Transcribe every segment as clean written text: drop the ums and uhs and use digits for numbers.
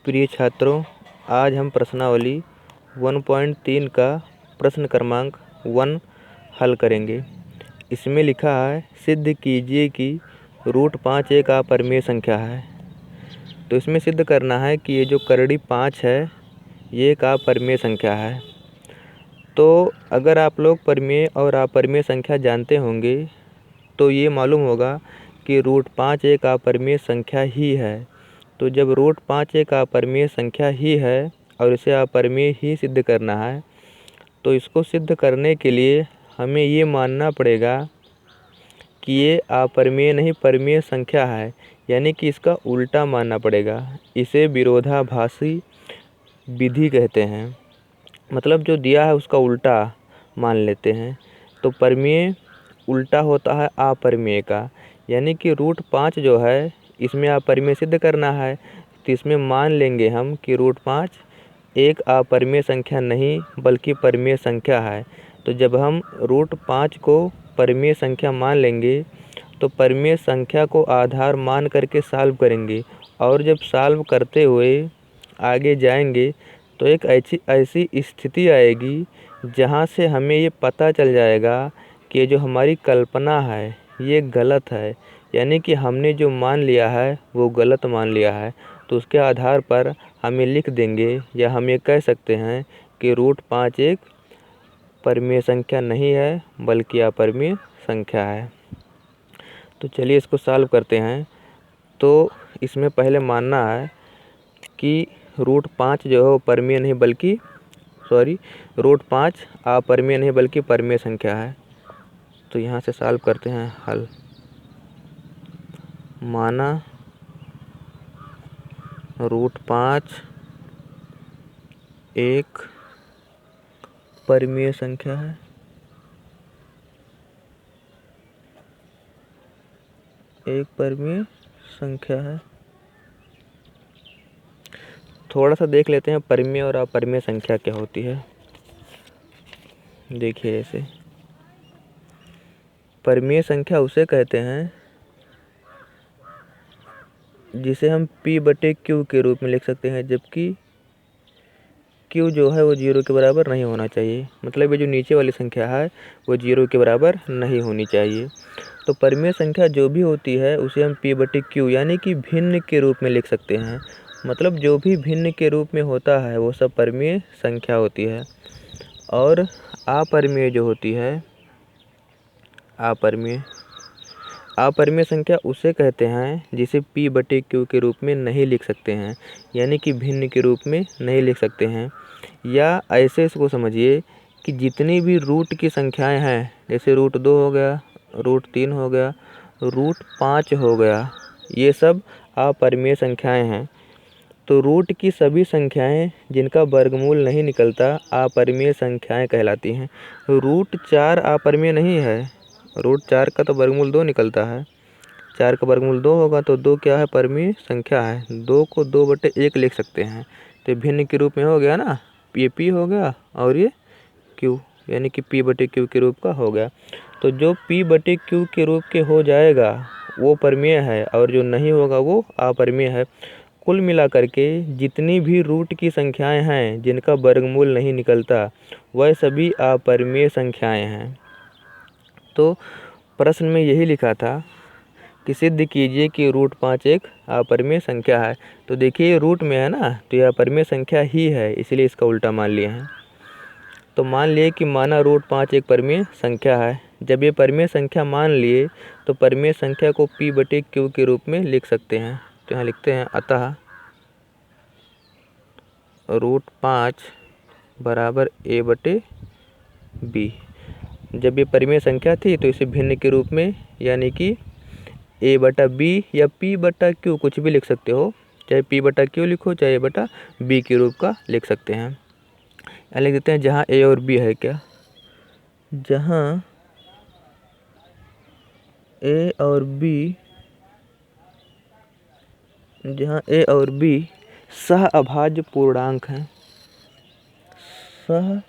प्रिय छात्रों, आज हम प्रश्नावली 1.3 का प्रश्न क्रमांक 1 हल करेंगे। इसमें लिखा है सिद्ध कीजिए कि रूट 5 एक अपरिमेय संख्या है। तो इसमें सिद्ध करना है कि ये जो करड़ी 5 है ये एक अपरिमेय संख्या है। तो अगर आप लोग परिमेय और अपरिमेय संख्या जानते होंगे तो ये मालूम होगा कि रूट 5 एक अपरिमेय संख्या ही है। तो जब रूट 5 एक अपरिमेय संख्या ही है और इसे अपरिमेय ही सिद्ध करना है, तो इसको सिद्ध करने के लिए हमें ये मानना पड़ेगा कि ये अपरिमेय नहीं परिमेय संख्या है, यानी कि इसका उल्टा मानना पड़ेगा। इसे विरोधाभासी विधि कहते हैं। मतलब जो दिया है उसका उल्टा मान लेते हैं। तो परिमेय उल्टा होता है अपरिमेय का, यानी कि रूट 5 जो है इसमें अपरिमेय सिद्ध करना है, तो इसमें मान लेंगे हम कि रूट 5 एक अपरिमेय संख्या नहीं बल्कि परिमेय संख्या है। तो जब हम रूट 5 को परिमेय संख्या मान लेंगे तो परिमेय संख्या को आधार मान करके सॉल्व करेंगे, और जब सॉल्व करते हुए आगे जाएंगे तो एक ऐसी स्थिति आएगी जहाँ से हमें ये पता चल जाएगा कि जो हमारी कल्पना है ये गलत है, यानी कि हमने जो मान लिया है वो गलत मान लिया है। तो उसके आधार पर हमें लिख देंगे या हम ये कह सकते हैं कि रूट 5 एक परिमेय संख्या नहीं है बल्कि अपरिमेय संख्या है। तो चलिए इसको सॉल्व करते हैं। तो इसमें पहले मानना है कि रूट 5 जो है वो परिमेय नहीं बल्कि रूट 5 अपरिमेय नहीं बल्कि परिमेय संख्या है। तो यहाँ से सॉल्व करते हैं हल। माना रूट 5 एक परिमेय संख्या है। एक परिमेय संख्या है। थोड़ा सा देख लेते हैं परिमेय और अपरिमेय संख्या क्या होती है। देखिए ऐसे परिमेय संख्या उसे कहते हैं जिसे हम p/q के रूप में लिख सकते हैं, जबकि q जो है वो 0 के बराबर नहीं होना चाहिए। मतलब ये जो नीचे वाली संख्या है वो 0 के बराबर नहीं होनी चाहिए। तो परिमेय संख्या जो भी होती है उसे हम p/q यानी कि भिन्न के रूप में लिख सकते हैं। मतलब जो भी भिन्न के रूप में होता है वो सब परिमेय संख्या होती है। और अपरिमेय जो होती है अपरिमेय संख्या उसे कहते हैं जिसे p/q के रूप में नहीं लिख सकते हैं, यानी कि भिन्न के रूप में नहीं लिख सकते हैं। या ऐसे इसको समझिए कि जितनी भी रूट की संख्याएं हैं, जैसे रूट 2 हो गया, रूट 3 हो गया, रूट 5 हो गया, ये सब अपरिमेय संख्याएं हैं। तो रूट की सभी संख्याएं जिनका वर्गमूल नहीं निकलता अपरिमेय संख्याएं कहलाती हैं। रूट 4 अपरिमेय नहीं है। रूट 4 का तो वर्गमूल 2 निकलता है। 4 का वर्गमूल 2 होगा तो 2 क्या है, परिमेय संख्या है। 2 को 2/1 लिख सकते हैं। तो भिन्न के रूप में हो गया ना, ये p हो गया और ये q, यानी कि p/q के रूप का हो गया। तो जो p/q के रूप के हो जाएगा वो परिमेय है और जो नहीं होगा वो अपरिमेय है। कुल मिलाकर के जितनी भी रूट की संख्याएं हैं जिनका वर्गमूल नहीं निकलता वह सभी अपरिमेय संख्याएं हैं। तो प्रश्न में यही लिखा था कि सिद्ध कीजिए कि रूट 5 एक अपरिमेय संख्या है। तो देखिए रूट में है ना, तो यह अपरिमेय संख्या ही है, इसलिए इसका उल्टा मान लिए हैं। तो मान लिए कि माना रूट 5 एक परिमेय संख्या है। जब ये परिमेय संख्या मान लिए तो परिमेय संख्या को p/q के रूप में लिख सकते हैं। तो यहाँ लिखते हैं अतः रूट 5 बराबर a/b। जब ये परिमेय संख्या थी तो इसे भिन्न के रूप में, यानी कि a/b या p/q कुछ भी लिख सकते हो, चाहे p/q लिखो चाहे a/b के रूप का लिख सकते हैं। यहाँ लिख देते हैं जहाँ a और b है, क्या जहाँ a और b सह अभाज्य पूर्णांक हैं। सह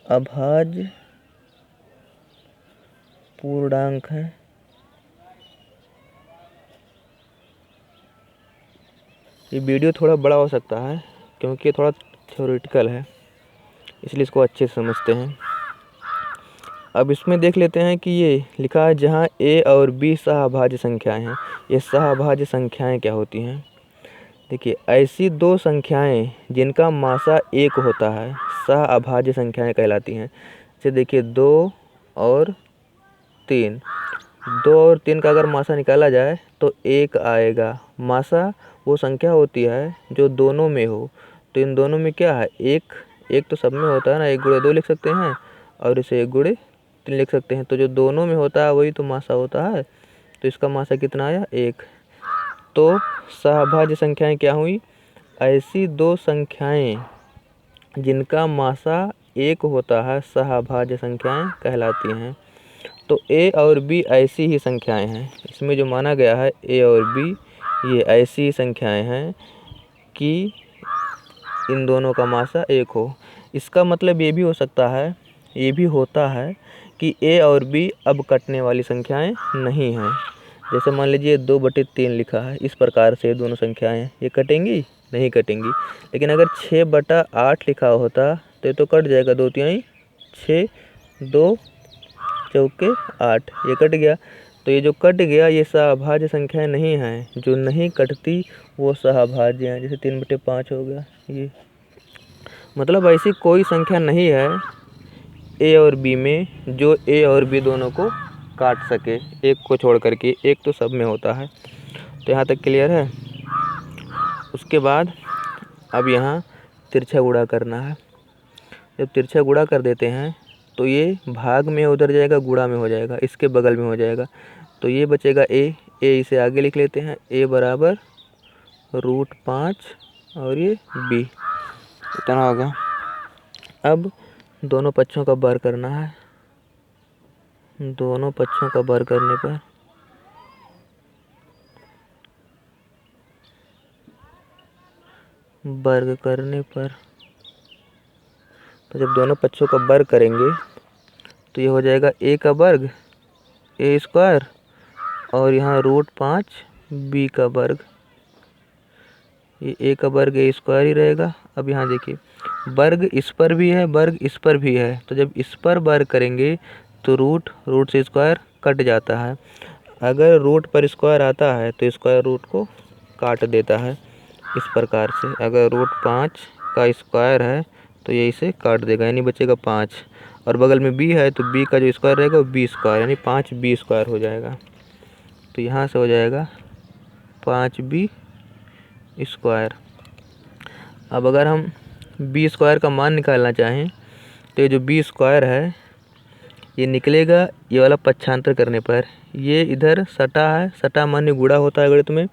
अभाज्य पूर्णांक हैं। ये वीडियो थोड़ा बड़ा हो सकता है क्योंकि ये थोड़ा थ्योरेटिकल है, इसलिए इसको अच्छे से समझते हैं। अब इसमें देख लेते हैं कि ये लिखा है जहाँ a और b सहअभाज्य संख्याएं हैं। ये सहअभाज्य संख्याएं क्या होती हैं? देखिए, ऐसी दो संख्याएं जिनका मासा 1 होता है सहअभाज्य संख्याएं कहलाती हैं। जैसे देखिए 2 और 3, 2 और 3 का अगर मासा निकाला जाए तो 1 आएगा। मासा वो संख्या होती है जो दोनों में हो। तो इन दोनों में क्या है? 1 तो सब में होता है ना, 1 गुणे 2 लिख सकते हैं और इसे 1 गुणे 3 लिख सकते हैं। तो जो दोनों में होता है वही तो मासा होता है। तो इसका मासा कितना आया? 1। तो सहअभाज्य संख्याएं क्या हुई? ऐसी दो संख्याएं जिनका मासा 1 होता है सहअभाज्य संख्याएं कहलाती हैं। तो a और b ऐसी ही संख्याएं हैं। इसमें जो माना गया है a और b ये ऐसी ही संख्याएं हैं कि इन दोनों का मासा 1 हो। इसका मतलब ये भी हो सकता है, ये भी होता है कि a और b अब कटने वाली संख्याएं नहीं हैं। जैसे मान लीजिए 2/3 लिखा है, इस प्रकार से दोनों संख्याएं ये कटेंगी? नहीं कटेंगी। लेकिन अगर 6/8 लिखा होता तो ये तो कट जाएगा। 2 तिहाई 6, 2 चौके 8, ये कट गया। तो ये जो कट गया ये सहअभाज्य संख्याएं नहीं हैं। जो नहीं कटती वो सहअभाज्य हैं। जैसे 3/5 हो गया। ये मतलब ऐसी कोई संख्या नहीं है a और b में जो a और b दोनों को काट सके, एक को छोड़ करके। एक तो सब में होता है। तो यहाँ तक क्लियर है। उसके बाद अब यहाँ तिरछा गुणा करना है। जब तिरछा गुणा कर देते हैं तो ये भाग में उधर जाएगा, गुणा में हो जाएगा, इसके बगल में हो जाएगा। तो ये बचेगा a इसे आगे लिख लेते हैं। a बराबर √5 और ये b, इतना होगा। अब दोनों पक्षों का वर्ग करना है। दोनों पक्षों का वर्ग करने पर तो जब दोनों पक्षों का वर्ग करेंगे तो ये हो जाएगा a का वर्ग a² और यहाँ √5 b का वर्ग। ये a का वर्ग a² ही रहेगा। अब यहाँ देखिए वर्ग इस पर भी है, वर्ग इस पर भी है। तो जब इस पर वर्ग करेंगे तो रूट से स्क्वायर कट जाता है। अगर रूट पर स्क्वायर आता है तो स्क्वायर रूट को काट देता है इस प्रकार से। अगर √5 का स्क्वायर है तो ये इसे काट देगा, यानी बचेगा 5। और बगल में b है तो b का जो स्क्वायर रहेगा वो b², यानी 5b² हो जाएगा। तो यहाँ से हो जाएगा 5b²। अब अगर हम b² का मान निकालना चाहें तो ये जो b² है ये निकलेगा ये वाला पक्षांतर करने पर। ये इधर सटा है, सटा माने गुणा होता है गणित में।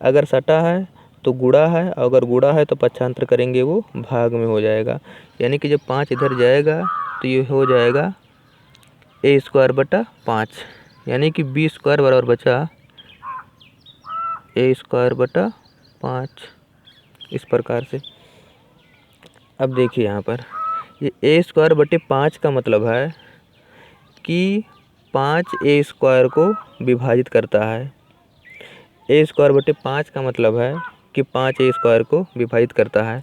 अगर सटा है तो गुणा है, अगर गुणा है तो पक्षांतर करेंगे वो भाग में हो जाएगा। यानी कि जब 5 इधर जाएगा तो ये हो जाएगा a²/5, यानी कि b² बराबर बचा a²/5, इस प्रकार से। अब देखिए यहाँ पर ये a²/5 का मतलब है कि 5 a² को विभाजित करता है। a²/5 का मतलब है कि 5 a² को विभाजित करता है।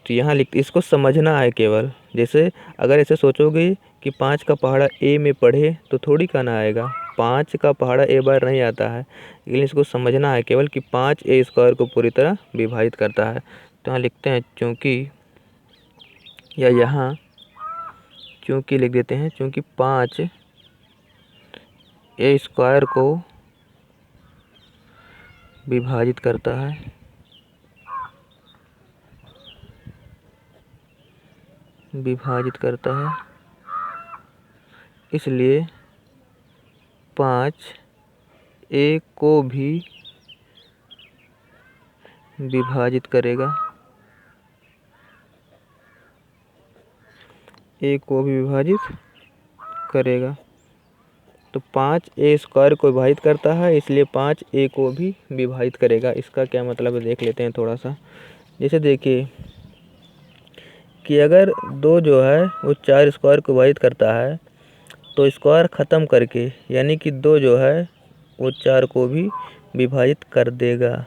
तो यहाँ लिख, इसको समझना है केवल। जैसे अगर ऐसे सोचोगे कि 5 का पहाड़ा a में पढ़े तो थोड़ी कहना आएगा। 5 का पहाड़ा a बार नहीं आता है, लेकिन इसको समझना है केवल कि 5 a² को पूरी तरह विभाजित करता है। तो यहाँ लिखते हैं चूँकि, या यहाँ चूँकि लिख देते हैं, चूँकि 5 a² को विभाजित करता है, इसलिए 5 a को भी विभाजित करेगा। तो 5 a² को विभाजित करता है, इसलिए 5 a को भी विभाजित करेगा। इसका क्या मतलब है देख लेते हैं थोड़ा सा। जैसे देखिए कि अगर 2 जो है वो 4² को विभाजित करता है तो स्क्वायर ख़त्म करके, यानी कि 2 जो है वो 4 को भी विभाजित कर देगा।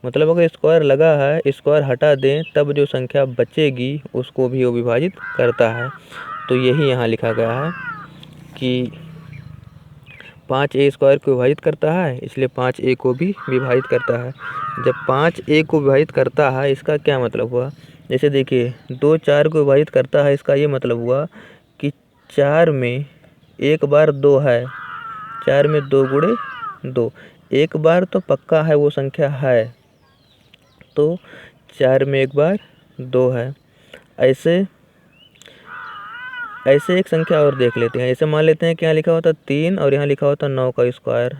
मतलब अगर स्क्वायर लगा है, स्क्वायर हटा दें तब जो संख्या बचेगी उसको भी वो विभाजित करता है। तो यही यहाँ लिखा गया है कि 5a² को विभाजित करता है, इसलिए 5a को भी विभाजित करता है। जब 5a को विभाजित करता है इसका क्या मतलब हुआ, जैसे देखिए 2 4 को विभाजित करता है, इसका ये मतलब हुआ कि 4 में एक बार 2 है, 4 में 2 गुणे 2, एक बार तो पक्का है वो संख्या है, तो 4 में एक बार 2 है। ऐसे एक संख्या और देख लेते हैं। ऐसे मान लेते हैं कि यहाँ लिखा होता 3 और यहाँ लिखा होता 9 का स्क्वायर।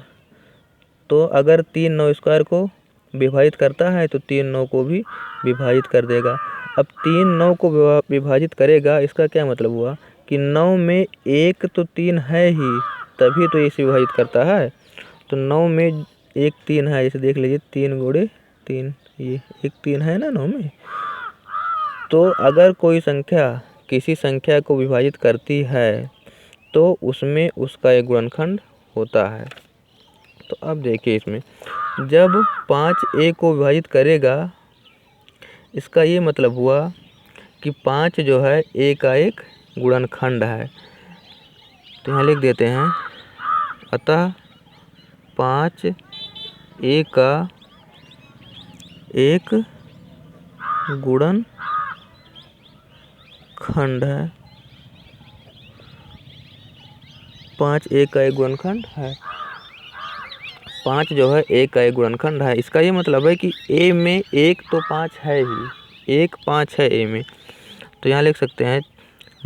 तो अगर 3 9 स्क्वायर को विभाजित करता है तो 3 9 को भी विभाजित कर देगा। अब 3 9 को विभाजित करेगा, इसका क्या मतलब हुआ कि 9 में एक तो 3 है ही, तभी तो इसे विभाजित करता है। तो 9 में एक 3 है, जैसे देख लीजिए 3 गुणे 3, ये एक 3 है ना 9 में। तो अगर कोई संख्या किसी संख्या को विभाजित करती है तो उसमें उसका एक गुणनखंड होता है। तो अब देखिए इसमें जब 5a को विभाजित करेगा, इसका ये मतलब हुआ कि 5 जो है a का एक गुणनखंड है। तो यहाँ लिख देते हैं, अतः 5a का एक गुणनखंड है। 5a का एक गुणनखंड है। 5 जो है a का एक गुणनखंड है। इसका ये मतलब है कि a में एक तो 5 है ही, एक 5 है a में। तो यहाँ लिख सकते हैं,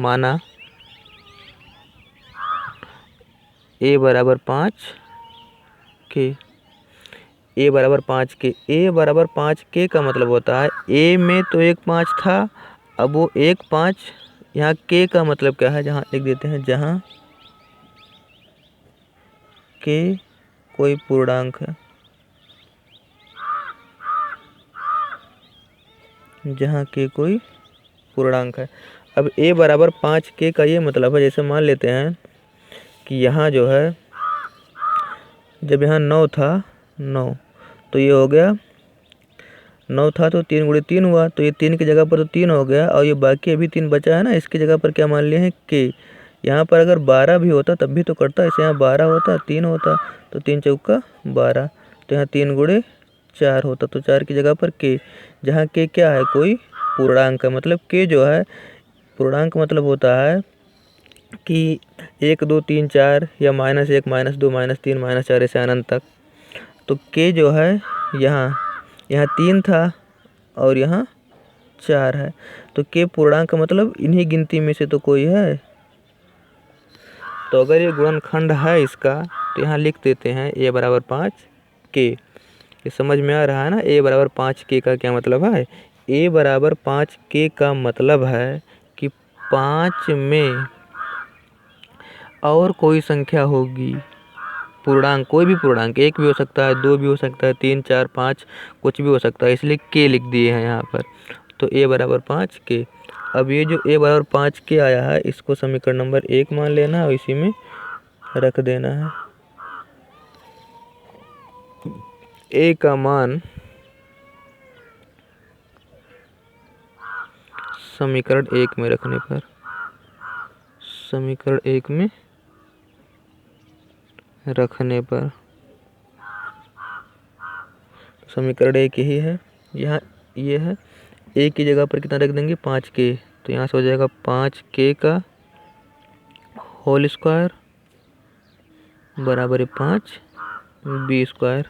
माना a बराबर 5 के, a बराबर 5 के, a बराबर 5 के का मतलब होता है a में तो एक 5 था, अब वो एक 5, यहाँ k का मतलब क्या है, जहाँ लिख देते हैं जहाँ k कोई पूर्णांक है, जहाँ k कोई पूर्णांक है। अब a बराबर 5k का ये मतलब है, जैसे मान लेते हैं कि यहाँ जो है, जब यहाँ 9 था 9, तो ये हो गया 9 था तो 3 गुणे 3 हुआ, तो ये 3 की जगह पर तो 3 हो गया, और ये बाकी अभी 3 बचा है ना, इसकी जगह पर क्या मान लिए हैं k। यहाँ पर अगर 12 भी होता तब भी तो करता, इसे यहाँ 12 होता 3 होता, तो 3 चौका 12, तो यहाँ 3 गुणे 4 होता, तो 4 की जगह पर k, जहाँ k क्या है, कोई पूर्णांक है। मतलब k जो है पूर्णांक मतलब होता है कि 1 2 3 4 या -1 -2 -3 -4 ऐसे अनंत तक। तो k जो है यहाँ 3 था और यहाँ 4 है, तो k पूर्णांक मतलब इन्हीं गिनती में से तो कोई है। तो अगर ये गुणनखंड है इसका, तो यहाँ लिख देते हैं a बराबर 5k। ये समझ में आ रहा है ना, a बराबर 5k का क्या मतलब है। a बराबर 5k का मतलब है कि 5 में और कोई संख्या होगी, पूर्णांक, कोई भी पूर्णांक, 1 भी हो सकता है, 2 भी हो सकता है, 3 4 5 कुछ भी हो सकता है, इसलिए k लिख दिए हैं यहाँ पर। तो a बराबर 5k। अब ये जो a बराबर 5k आया है, इसको समीकरण नंबर 1 मान लेना है और इसी में रख देना है। a का मान समीकरण 1 में रखने पर, समीकरण 1 में रखने पर समीकरण 1 यही है, यहाँ ये है, a की जगह पर कितना रख देंगे 5k, तो यहाँ से हो जाएगा 5k का होल स्क्वायर बराबर है 5b²।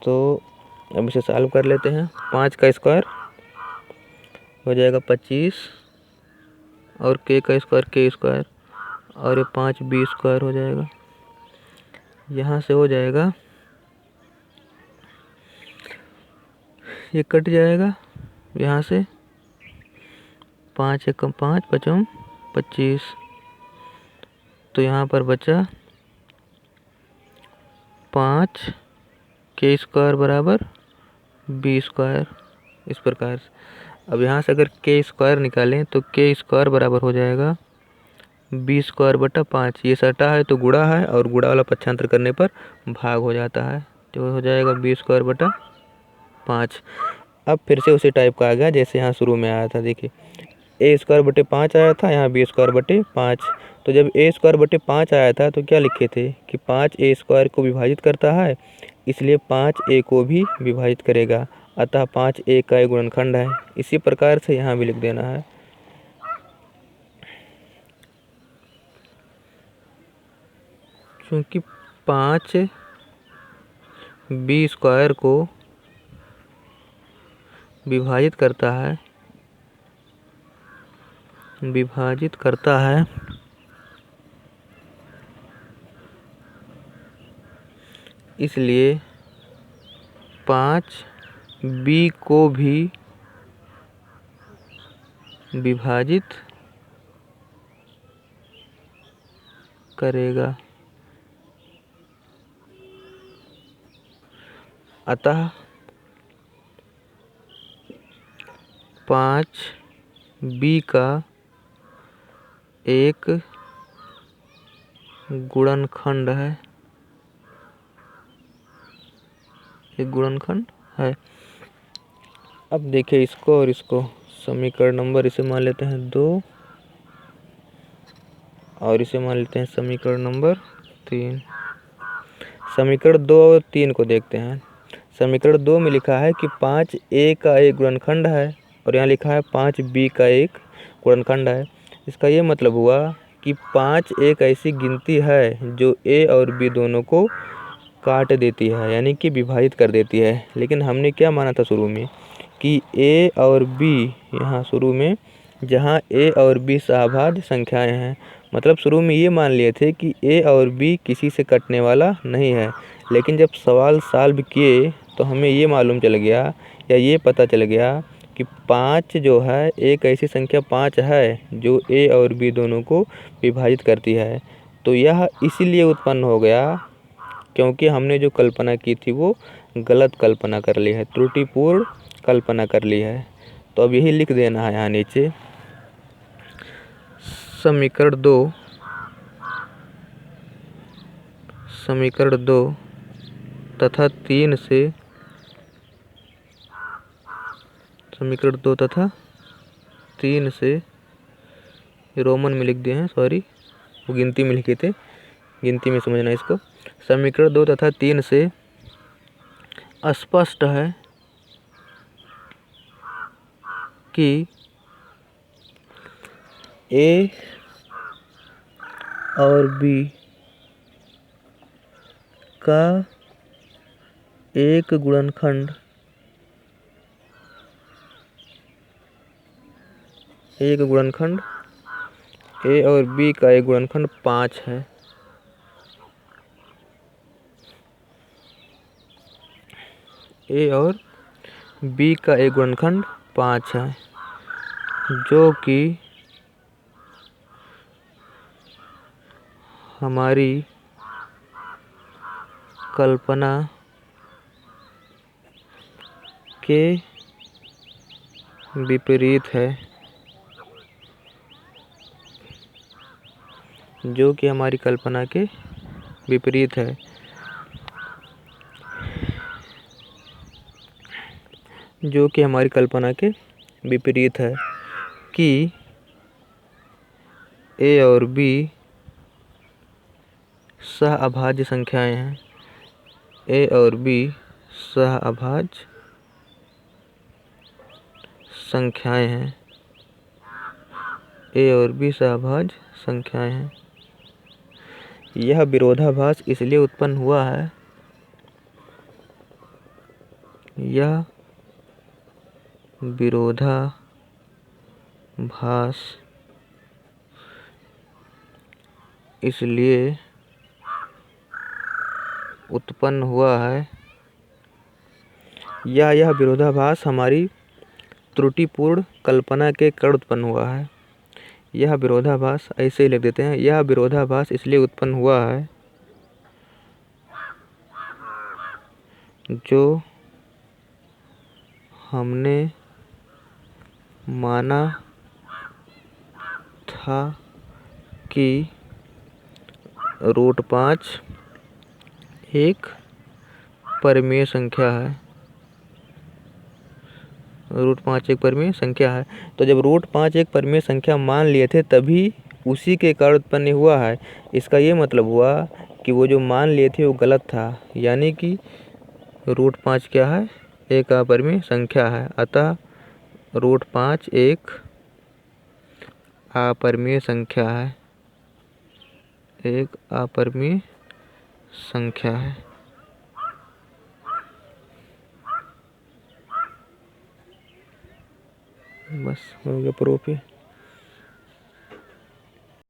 तो अब इसे सॉल्व कर लेते हैं। 5 का स्क्वायर हो जाएगा 25 और k का स्क्वायर k² और ये 5b² हो जाएगा। यहाँ से हो जाएगा, ये कट जाएगा यहाँ से, 5 एकम 5 पचम 25, तो यहाँ पर बचा 5k² बराबर b², इस प्रकार से। अब यहाँ से अगर k² निकालें तो k² बराबर हो जाएगा b² बटा 5, ये सटा है तो गुणा है और गुणा वाला पक्षांतर करने पर भाग हो जाता है, तो हो जाएगा b² बटा 5। अब फिर से उसी टाइप का आ गया जैसे यहाँ शुरू में आया था। देखिए a² बटे 5 आया था, यहाँ b² बटे 5। तो जब a²बटे 5 आया था तो क्या लिखे थे कि 5a² को विभाजित करता है, इसलिए 5a को भी विभाजित करेगा, अतः 5a का एक गुणनखंड है। इसी प्रकार से यहाँ भी लिख देना है। क्योंकि 5b² को विभाजित करता है इसलिए 5b को भी विभाजित करेगा, अतः 5b का एक गुणनखंड है। अब देखिए इसको और इसको, समीकरण नंबर इसे मान लेते हैं 2 और इसे मान लेते हैं समीकरण नंबर 3। समीकरण 2 और 3 को देखते हैं। समीकरण 2 में लिखा है कि 5a का एक गुणनखंड है और यहाँ लिखा है 5b का एक गुणनखंड है। इसका ये मतलब हुआ कि 5 एक ऐसी गिनती है जो a और b दोनों को काट देती है, यानी कि विभाजित कर देती है। लेकिन हमने क्या माना था शुरू में कि a और b, यहाँ शुरू में जहाँ a और b सहभाज्य संख्याएं हैं, मतलब शुरू में ये मान लिए थे कि a और b किसी से कटने वाला नहीं है। लेकिन जब सवाल सॉल्व किए तो हमें ये मालूम चल गया या ये पता चल गया कि 5 जो है एक ऐसी संख्या 5 है जो a और b दोनों को विभाजित करती है। तो यह इसीलिए उत्पन्न हो गया क्योंकि हमने जो कल्पना की थी वो गलत कल्पना कर ली है, त्रुटिपूर्ण कल्पना कर ली है। तो अब यही लिख देना है यहाँ नीचे। समीकरण 2 तथा 3 से, समीकरण 2 तथा 3 से रोमन में लिख दिए हैं, सॉरी वो गिनती में लिखे थे, गिनती में समझना इसको। समीकरण 2 तथा 3 से स्पष्ट है कि a और b का एक गुणनखंड a और b का एक गुणनखंड 5 है। a और b का एक गुणनखंड 5 है, जो कि हमारी कल्पना के विपरीत है, जो कि हमारी कल्पना के विपरीत है। जो कि हमारी कल्पना के विपरीत है कि a और b सहअभाज्य संख्याएं हैं। a और b सहअभाज्य संख्याएं हैं। a और b सहअभाज्य संख्याएं हैं। यह विरोधाभास इसलिए उत्पन्न हुआ है, यह विरोधाभास इसलिए उत्पन्न हुआ है, यह विरोधाभास हमारी त्रुटिपूर्ण कल्पना के कारण उत्पन्न हुआ है। यह विरोधाभास ऐसे ही लिख देते हैं, यह विरोधाभास इसलिए उत्पन्न हुआ है जो हमने माना था कि √5 एक परिमेय संख्या है। रूट 5 एक परिमेय संख्या है। तो जब रूट 5 एक परिमेय संख्या मान लिए थे तभी उसी के कारण उत्पन्न हुआ है। इसका ये मतलब हुआ कि वो जो मान लिए थे वो गलत था, यानी कि रूट 5 क्या है, एक अपरिमेय संख्या है। अतः रूट 5 एक अपरिमेय संख्या है, एक अपरिमेय संख्या है। बस हो गया प्रूफ।